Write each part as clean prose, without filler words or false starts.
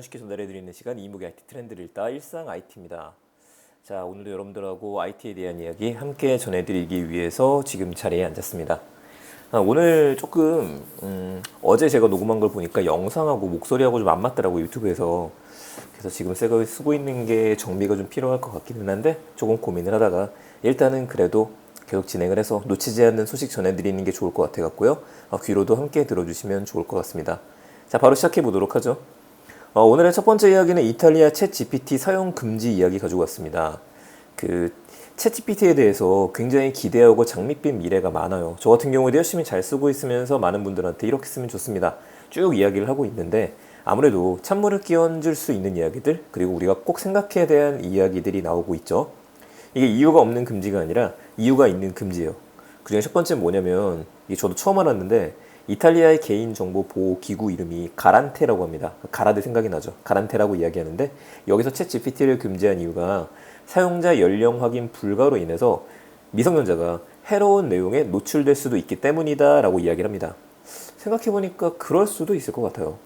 쉽게 전달해드리는 시간 이무기 IT 트렌드를 읽다 일상 IT입니다. 자, 오늘도 여러분들하고 IT에 대한 이야기 함께 전해드리기 위해서 지금 자리에 앉았습니다. 오늘 조금 어제 제가 녹음한 걸 보니까 영상하고 목소리하고 좀 안 맞더라고요, 유튜브에서. 그래서 지금 쓰고 있는 게 정비가 좀 필요할 것 같기는 한데 조금 고민을 하다가 일단은 그래도 계속 진행을 해서 놓치지 않는 소식 전해드리는 게 좋을 것 같아 갖고요. 귀로도 함께 들어주시면 좋을 것 같습니다. 자, 바로 시작해 보도록 하죠. 오늘의 첫 번째 이야기는 이탈리아 챗 GPT 사용 금지 이야기 가지고 왔습니다. 그 챗 GPT에 대해서 굉장히 기대하고 장밋빛 미래가 많아요. 저 같은 경우에도 열심히 잘 쓰고 있으면서 많은 분들한테 이렇게 쓰면 좋습니다, 쭉 이야기를 하고 있는데, 아무래도 찬물을 끼얹을 수 있는 이야기들, 그리고 우리가 꼭 생각해야 대한 이야기들이 나오고 있죠. 이게 이유가 없는 금지가 아니라 이유가 있는 금지예요. 그중에 첫 번째는 뭐냐면, 이게 저도 처음 알았는데 이탈리아의 개인정보보호기구 이름이 가란테라고 합니다. 가라데 생각이 나죠. 가란테라고 이야기하는데, 여기서 챗 GPT를 금지한 이유가 사용자 연령 확인 불가로 인해서 미성년자가 해로운 내용에 노출될 수도 있기 때문이다 라고 이야기를 합니다. 생각해보니까 그럴 수도 있을 것 같아요.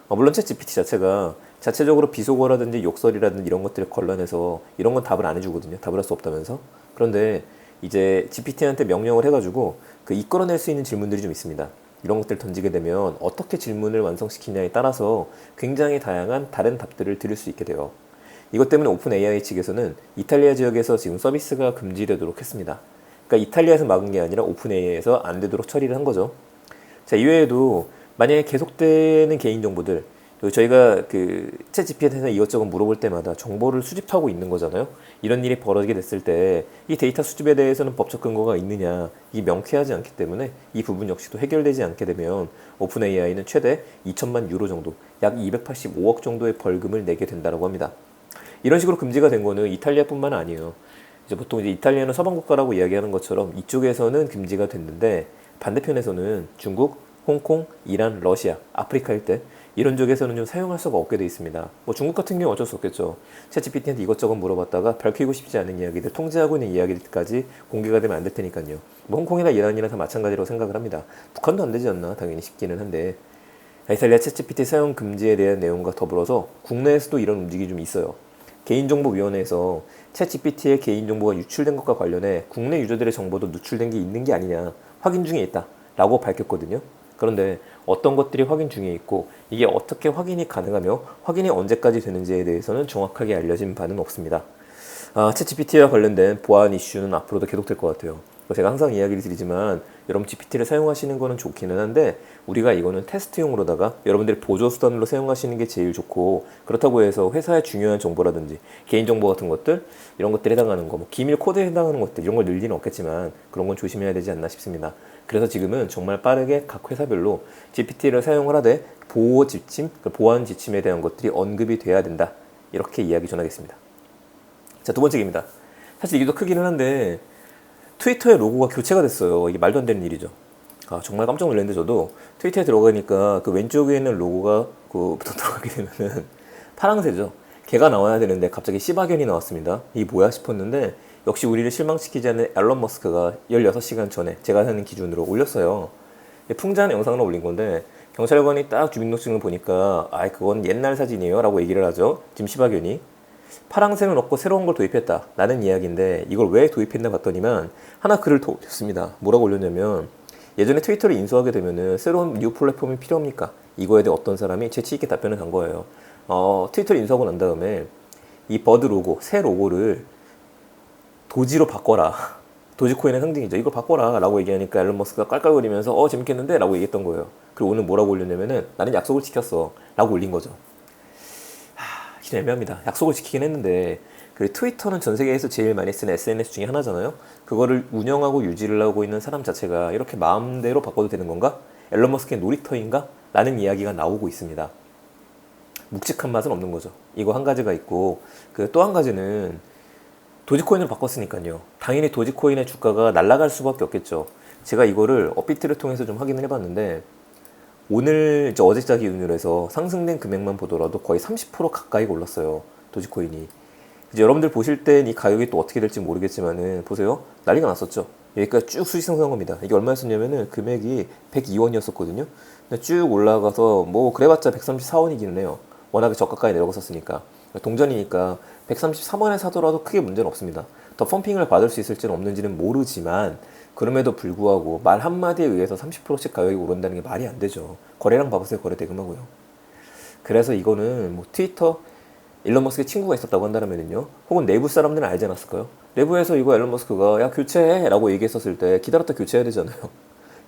물론 챗 GPT 자체가 자체적으로 비속어라든지 욕설이라든지 이런 것들을 걸러내서 이런 건 답을 안 해주거든요. 답을 할 수 없다면서. 그런데 이제 GPT한테 명령을 해가지고 이끌어낼 수 있는 질문들이 좀 있습니다. 이런 것들 던지게 되면 어떻게 질문을 완성시키냐에 따라서 굉장히 다양한 다른 답들을 들을 수 있게 돼요. 이것 때문에 오픈 AI 측에서는 이탈리아 지역에서 지금 서비스가 금지되도록 했습니다. 그러니까 이탈리아에서 막은 게 아니라 오픈 AI에서 안 되도록 처리를 한 거죠. 자, 이외에도 만약에 계속되는 개인정보들, 저희가 챗 GPT한테 이것저것 물어볼 때마다 정보를 수집하고 있는 거잖아요. 이런 일이 벌어지게 됐을 때 이 데이터 수집에 대해서는 법적 근거가 있느냐, 이 명쾌하지 않기 때문에 이 부분 역시도 해결되지 않게 되면 오픈 AI는 최대 2천만 유로 정도, 약 285억 정도의 벌금을 내게 된다고 합니다. 이런 식으로 금지가 된 거는 이탈리아뿐만 아니에요. 이제 보통 이탈리아는 서방 국가라고 이야기하는 것처럼 이쪽에서는 금지가 됐는데, 반대편에서는 중국, 홍콩, 이란, 러시아, 아프리카 일대 이런 쪽에서는 좀 사용할 수가 없게 돼 있습니다. 중국 같은 경우 어쩔 수 없겠죠. 챗 GPT한테 이것저것 물어봤다가 밝히고 싶지 않은 이야기들, 통제하고 있는 이야기들까지 공개가 되면 안 될 테니까요. 홍콩이나 이란이나 다 마찬가지라고 생각을 합니다. 북한도 안 되지 않나 당연히 싶기는 한데, 이탈리아 챗 GPT 사용 금지에 대한 내용과 더불어서 국내에서도 이런 움직임이 좀 있어요. 개인정보위원회에서 챗 GPT의 개인정보가 유출된 것과 관련해 국내 유저들의 정보도 누출된 게 있는 게 아니냐 확인 중에 있다 라고 밝혔거든요. 그런데 어떤 것들이 확인 중에 있고 이게 어떻게 확인이 가능하며 확인이 언제까지 되는지에 대해서는 정확하게 알려진 바는 없습니다. 챗 GPT와 관련된 보안 이슈는 앞으로도 계속될 것 같아요. 제가 항상 이야기를 드리지만 여러분 GPT를 사용하시는 거는 좋기는 한데, 우리가 이거는 테스트용으로다가 여러분들이 보조 수단으로 사용하시는 게 제일 좋고, 그렇다고 해서 회사의 중요한 정보라든지 개인정보 같은 것들, 이런 것들에 해당하는 거, 기밀 코드에 해당하는 것들, 이런 걸 늘 리는 없겠지만 그런 건 조심해야 되지 않나 싶습니다. 그래서 지금은 정말 빠르게 각 회사별로 GPT를 사용을 하되 보호 지침, 보안 지침에 대한 것들이 언급이 돼야 된다, 이렇게 이야기 전하겠습니다. 자, 두 번째 얘기입니다. 사실 이게 더 크기는 한데 트위터의 로고가 교체가 됐어요. 이게 말도 안 되는 일이죠. 정말 깜짝 놀랐는데, 저도 트위터에 들어가니까 왼쪽에 있는 로고가 들어가게 되면은 파랑새죠. 걔가 나와야 되는데 갑자기 시바견이 나왔습니다. 이게 뭐야 싶었는데, 역시 우리를 실망시키지 않는 앨런 머스크가 16시간 전에 제가 하는 기준으로 올렸어요. 풍자한 영상을 올린 건데, 경찰관이 딱 주민등록증을 보니까 그건 옛날 사진이에요 라고 얘기를 하죠. 지금 시바견이. 파랑새는 없고 새로운 걸 도입했다 라는 이야기인데, 이걸 왜 도입했나 봤더니만 하나 글을 더 올렸습니다. 뭐라고 올렸냐면, 예전에 트위터를 인수하게 되면은 새로운 뉴 플랫폼이 필요합니까? 이거에 대해 어떤 사람이 재치있게 답변을 한 거예요. 트위터를 인수하고 난 다음에 이 버드 로고, 새 로고를 도지로 바꿔라. 도지코인의 상징이죠. 이걸 바꿔라 라고 얘기하니까 앨런 머스크가 깔깔거리면서 재밌겠는데 라고 얘기했던 거예요. 그리고 오늘 뭐라고 올렸냐면은, 나는 약속을 지켰어 라고 올린 거죠. 좀 애매합니다. 약속을 지키긴 했는데, 트위터는 전 세계에서 제일 많이 쓰는 SNS 중에 하나잖아요. 그거를 운영하고 유지를 하고 있는 사람 자체가 이렇게 마음대로 바꿔도 되는 건가? 앨런 머스크의 놀이터인가? 라는 이야기가 나오고 있습니다. 묵직한 맛은 없는 거죠. 이거 한 가지가 있고, 또 한 가지는 도지코인으로 바꿨으니까요. 당연히 도지코인의 주가가 날아갈 수밖에 없겠죠. 제가 이거를 업비트를 통해서 좀 확인을 해봤는데, 오늘 어제자 기준으로 해서 상승된 금액만 보더라도 거의 30% 가까이 올랐어요, 도지코인이. 이제 여러분들 보실 땐 이 가격이 또 어떻게 될지 모르겠지만은, 보세요, 난리가 났었죠. 여기까지 쭉 수직 상승한 겁니다. 이게 얼마였었냐면은 금액이 102원이었었거든요. 근데 쭉 올라가서 그래봤자 134원이기는 해요. 워낙에 저가까지 내려갔었으니까. 동전이니까 133원에 사더라도 크게 문제는 없습니다. 더 펌핑을 받을 수 있을지는 없는지는 모르지만 그럼에도 불구하고 말 한마디에 의해서 30%씩 가격이 오른다는 게 말이 안 되죠. 거래량 봐보세요. 거래 대금하고요. 그래서 이거는 뭐 트위터 일론 머스크의 친구가 있었다고 한다면은요, 혹은 내부 사람들은 알지 않았을까요? 내부에서 이거 일론 머스크가 야 교체해 라고 얘기했었을 때 기다렸다 교체해야 되잖아요.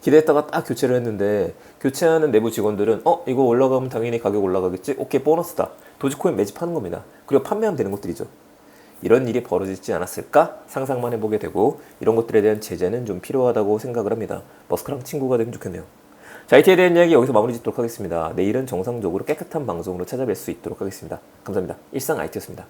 기대했다가 딱 교체를 했는데 교체하는 내부 직원들은 이거 올라가면 당연히 가격 올라가겠지? 오케이, 보너스다. 도지코인 매집하는 겁니다. 그리고 판매하면 되는 것들이죠. 이런 일이 벌어지지 않았을까 상상만 해보게 되고, 이런 것들에 대한 제재는 좀 필요하다고 생각을 합니다. 머스크랑 친구가 되면 좋겠네요. 자, IT에 대한 이야기 여기서 마무리 짓도록 하겠습니다. 내일은 정상적으로 깨끗한 방송으로 찾아뵐 수 있도록 하겠습니다. 감사합니다. 일상 IT였습니다.